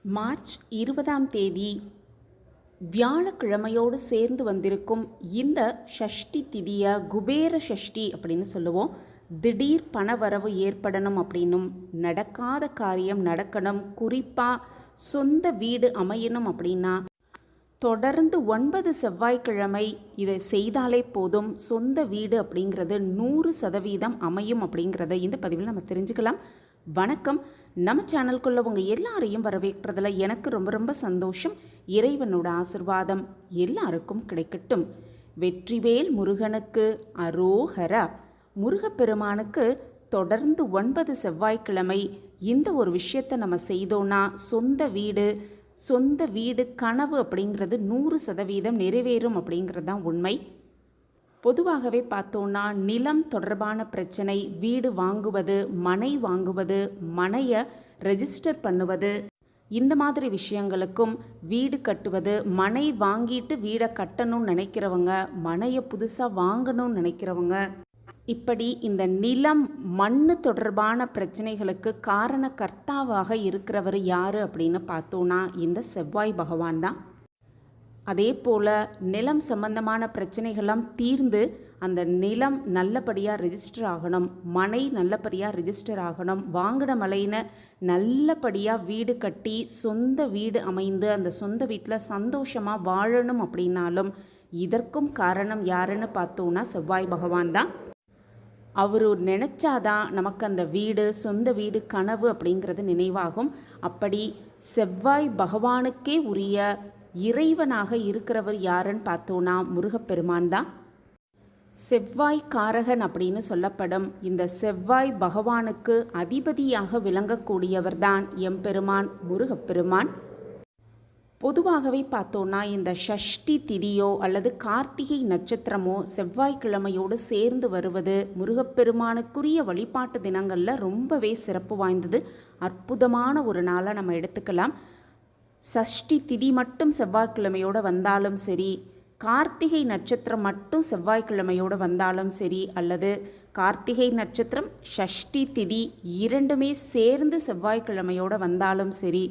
March 20ஆம் தேதி வியாழக்கிழமையோடு சேர்ந்து வந்திருக்கும் இந்த ஷஷ்டி திதியை குபேர ஷஷ்டி அப்படின்னு சொல்லுவோம். திடீர் பணவரவு ஏற்படணும் அப்படின்னும், நடக்காத காரியம் நடக்கணும், குறிப்பாக சொந்த வீடு அமையணும் அப்படின்னா தொடர்ந்து 9 செவ்வாய்க்கிழமை இதை செய்தாலே போதும், சொந்த வீடு அப்படிங்கிறது 100% அமையும் அப்படிங்கிறத இந்த பதிவில் நம்ம தெரிஞ்சுக்கலாம். வணக்கம். நம்ம சேனலுக்குள்ள உங்கள் எல்லாரையும் வரவேற்கிறதுல எனக்கு ரொம்ப ரொம்ப சந்தோஷம். இறைவனோட ஆசிர்வாதம் எல்லாருக்கும் கிடைக்கட்டும். வெற்றிவேல் முருகனுக்கு அரோஹரா. முருகப்பெருமானுக்கு தொடர்ந்து 9 செவ்வாய்க்கிழமை இந்த ஒரு விஷயத்தை நம்ம செய்தோன்னா சொந்த வீடு கனவு அப்படிங்கிறது 100% நிறைவேறும் அப்படிங்கிறது தான் உண்மை. பொதுவாகவே பார்த்தோன்னா நிலம் தொடர்பான பிரச்சனை, வீடு வாங்குவது, மனை வாங்குவது, மனையை ரெஜிஸ்டர் பண்ணுவது, இந்த மாதிரி விஷயங்களுக்கும், வீடு கட்டுவது, மனை வாங்கிட்டு வீடை கட்டணும்னு நினைக்கிறவங்க, மனையை புதுசாக வாங்கணும்னு நினைக்கிறவங்க, இப்படி இந்த நிலம் மண் தொடர்பான பிரச்சனைகளுக்கு காரணக்கர்த்தாவாக இருக்கிறவர் யார் அப்படின்னு பார்த்தோன்னா இந்த செவ்வாய் பகவான் தான். அதே போல் நிலம் சம்பந்தமான பிரச்சனைகள்லாம் தீர்ந்து அந்த நிலம் நல்லபடியாக ரெஜிஸ்டர் ஆகணும், மனை நல்லபடியாக ரெஜிஸ்டர் ஆகணும், வாங்கின மலையின நல்லபடியாக வீடு கட்டி சொந்த வீடு அமைந்து அந்த சொந்த வீட்டில் சந்தோஷமாக வாழணும் அப்படின்னாலும் இதற்கும் காரணம் யாருன்னு பார்த்தோன்னா செவ்வாய் பகவான் தான். அவர் நினச்சாதான் நமக்கு அந்த வீடு, சொந்த வீடு கனவு அப்படிங்கிறது நினைவாகும். அப்படி செவ்வாய் பகவானுக்கே உரிய இறைவனாக இருக்கிறவர் யாருன்னு பார்த்தோன்னா முருகப்பெருமான் தான். செவ்வாய் காரகன் அப்படின்னு சொல்லப்படும் இந்த செவ்வாய் பகவானுக்கு அதிபதியாக விளங்கக்கூடியவர் தான் எம்பெருமான் முருகப்பெருமான். பொதுவாகவே பார்த்தோன்னா இந்த ஷஷ்டி திதியோ அல்லது கார்த்திகை நட்சத்திரமோ செவ்வாய்க்கிழமையோடு சேர்ந்து வருவது முருகப்பெருமானுக்குரிய வழிபாட்டு தினங்களில் ரொம்பவே சிறப்பு வாய்ந்தது, அற்புதமான ஒரு நாளாக நம்ம எடுத்துக்கலாம். சஷ்டி திதி மட்டும் செவ்வாய்க்கிழமையோடு வந்தாலும் சரி, கார்த்திகை நட்சத்திரம் மட்டும் செவ்வாய்க்கிழமையோடு வந்தாலும் சரி, அல்லது கார்த்திகை நட்சத்திரம் ஷஷ்டி திதி இரண்டுமே சேர்ந்து செவ்வாய்க்கிழமையோடு வந்தாலும் சரி,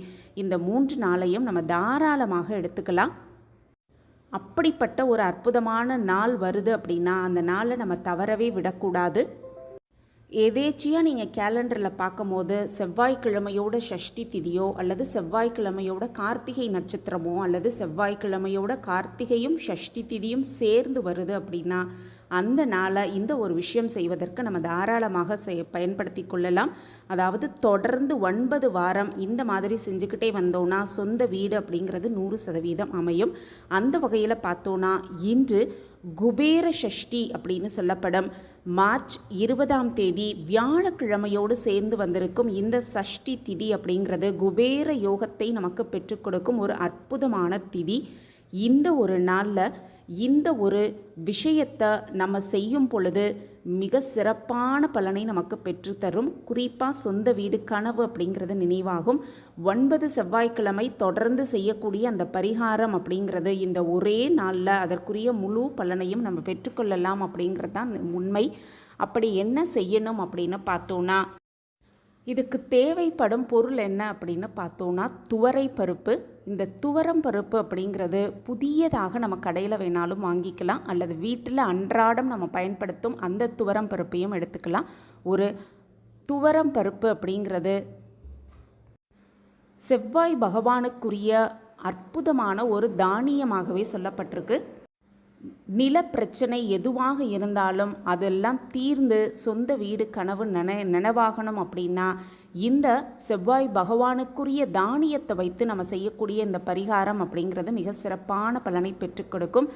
இந்த 3 நாளையும் நம்ம தாராளமாக எடுத்துக்கலாம். அப்படிப்பட்ட ஒரு அற்புதமான நாள் வருது அப்படின்னா அந்த நாளை நம்ம தவறவே விடக்கூடாது. எதேச்சியாக நீங்கள் கேலண்டரில் பார்க்கும் போது செவ்வாய்க்கிழமையோட ஷஷ்டி திதியோ அல்லது செவ்வாய்க்கிழமையோட கார்த்திகை நட்சத்திரமோ அல்லது செவ்வாய்க்கிழமையோட கார்த்திகையும் ஷஷ்டி திதியும் சேர்ந்து வருது அப்படின்னா அந்த நாளை இந்த ஒரு விஷயம் செய்வதற்கு நம்ம தாராளமாக பயன்படுத்தி கொள்ளலாம். அதாவது தொடர்ந்து 9 வாரம் இந்த மாதிரி செஞ்சுக்கிட்டே வந்தோன்னா சொந்த வீடு அப்படிங்கிறது 100% அமையும். அந்த வகையில் பார்த்தோன்னா இன்று குபேர ஷஷ்டி அப்படின்னு சொல்லப்படும் மார்ச் 20ஆம் தேதி வியாழக்கிழமையோடு சேர்ந்து வந்திருக்கும் இந்த சஷ்டி திதி அப்படிங்கிறது குபேர யோகத்தை நமக்கு பெற்றுக் கொடுக்கும் ஒரு அற்புதமான திதி. இந்த ஒரு நாளில் இந்த ஒரு விஷயத்தை நம்ம செய்யும் பொழுது மிக சிறப்பான பலனை நமக்கு பெற்றுத்தரும். குறிப்பாக சொந்த வீடு கனவு அப்படிங்கிறது நினைவாகும். 9 செவ்வாய்க்கிழமை தொடர்ந்து செய்யக்கூடிய அந்த பரிகாரம் அப்படிங்கிறது இந்த ஒரே நாளில் அதற்குரிய முழு பலனையும் நம்ம பெற்றுக்கொள்ளலாம் அப்படிங்கிறது தான் உண்மை. அப்படி என்ன செய்யணும் அப்படின்னு பார்த்தோன்னா இதுக்கு தேவைப்படும் பொருள் என்ன அப்படின்னு பார்த்தோன்னா துவரை பருப்பு. இந்த துவரம் பருப்பு அப்படிங்கிறது புதியதாக நம்ம கடையில் வேணாலும் வாங்கிக்கலாம், அல்லது வீட்டில் அன்றாடம் நம்ம பயன்படுத்தும் அந்த துவரம் பருப்பையும் எடுத்துக்கலாம். ஒரு துவரம் பருப்பு அப்படிங்கிறது செவ்வாய் பகவானுக்குரிய அற்புதமான ஒரு தானியமாகவே சொல்லப்பட்டிருக்கு. நில பிரச்சனை எதுவாக இருந்தாலும் அதெல்லாம் தீர்ந்து சொந்த வீடு கனவு நனவாகணும் அப்படின்னா இந்த செவ்வாய் பகவானுக்குரிய தானியத்தை வைத்து நம்ம செய்யக்கூடிய இந்த பரிகாரம் அப்படிங்கிறது மிக சிறப்பான பலனை பெற்றுக் கொடுக்கும்.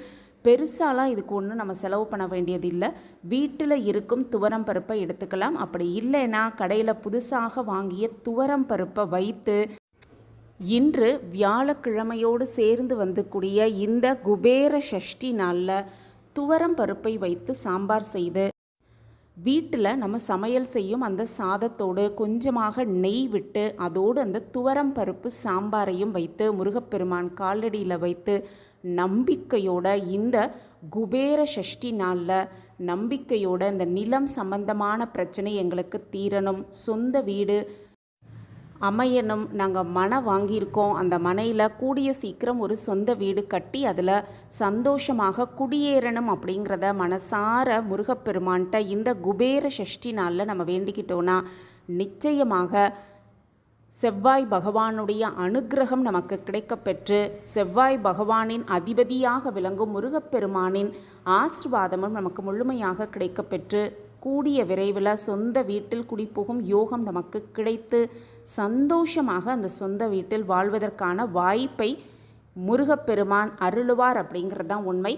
பெருசாலாம் இதுக்கு ஒன்றும் நம்ம செலவு பண்ண வேண்டியதில்லை. வீட்டில் இருக்கும் துவரம் பருப்பை எடுத்துக்கலாம். அப்படி இல்லைன்னா கடையில் புதுசாக வாங்கிய துவரம் பருப்பை வைத்து இன்று வியாழக்கிழமையோடு சேர்ந்து வந்துக்கூடிய இந்த குபேர ஷஷ்டி நாளில் துவரம் பருப்பை வைத்து சாம்பார் செய்து வீட்டில் நம்ம சமையல் செய்யும் அந்த சாதத்தோடு கொஞ்சமாக நெய் விட்டு அதோடு அந்த துவரம் பருப்பு சாம்பாரையும் வைத்து முருகப்பெருமான் காலடியில் வைத்து நம்பிக்கையோட இந்த குபேர ஷஷ்டி நாளில் நம்பிக்கையோட இந்த நிலம் சம்பந்தமான பிரச்சனை எங்களுக்கு தீரணும், சொந்த வீடு அமையணும், நாங்கள் மனை வாங்கியிருக்கோம், அந்த மனையில் கூடிய சீக்கிரம் ஒரு சொந்த வீடு கட்டி அதில் சந்தோஷமாக குடியேறணும் அப்படிங்கிறத மனசார முருகப்பெருமான்கிட்ட இந்த குபேர சஷ்டி நாளில் நம்ம வேண்டிக்கிட்டோன்னா நிச்சயமாக செவ்வாய் பகவானுடைய அனுக்கிரகம் நமக்கு கிடைக்கப்பெற்று செவ்வாய் பகவானின் அதிபதியாக விளங்கும் முருகப்பெருமானின் ஆசீர்வாதமும் நமக்கு முழுமையாக கிடைக்கப்பெற்று கூடிய விரைவில் சொந்த வீட்டில் குடிபுகும் யோகம் நமக்கு கிடைத்து சந்தோஷமாக அந்த சொந்த வீட்டில் வாழ்வதற்கான வாய்ப்பை முருகப்பெருமான் அருளுவார் அப்படிங்கிறது தான் உண்மை.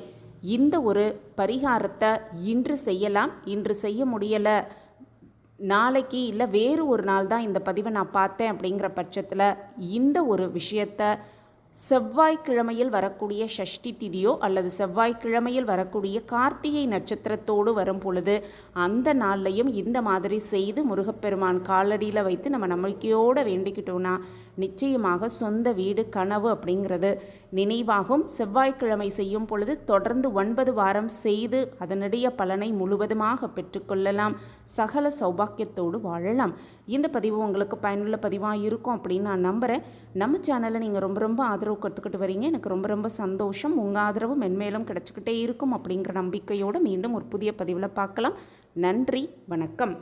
இந்த ஒரு பரிகாரத்தை இன்று செய்யலாம், இன்று செய்ய முடியலை, நாளைக்கு இல்லை வேறு ஒரு நாள் தான் இந்த பதிவை நான் பார்த்தேன் அப்படிங்கிற பட்சத்தில் இந்த ஒரு விஷயத்தை செவ்வாய்க்கிழமையில் வரக்கூடிய சஷ்டி திதியோ அல்லது செவ்வாய்க்கிழமையில் வரக்கூடிய கார்த்திகை நட்சத்திரத்தோடு வரும் பொழுது அந்த நாள்லையும் இந்த மாதிரி செய்து முருகப்பெருமான் காலடியில் வைத்து நம்ம நம்பிக்கையோடு வேண்டிக்கிட்டோன்னா நிச்சயமாக சொந்த வீடு கனவு அப்படிங்கிறது நினைவாகும். செவ்வாய்க்கிழமை செய்யும் பொழுது தொடர்ந்து 9 வாரம் செய்து அதனுடைய பலனை முழுவதுமாக பெற்றுக்கொள்ளலாம், சகல சௌபாக்கியத்தோடு வாழலாம். இந்த பதிவு உங்களுக்கு பயனுள்ள பதிவாக இருக்கும் அப்படின்னு நான் நம்புகிறேன். நம்ம சேனலை நீங்கள் ரொம்ப ஆதரவு கொடுத்துக்கிட்டு வரீங்க, எனக்கு ரொம்ப சந்தோஷம். உங்கள் ஆதரவு மென்மேலும் கிடச்சிக்கிட்டே இருக்கும் அப்படிங்கிற நம்பிக்கையோடு மீண்டும் ஒரு புதிய பதிவில் பார்க்கலாம். நன்றி, வணக்கம்.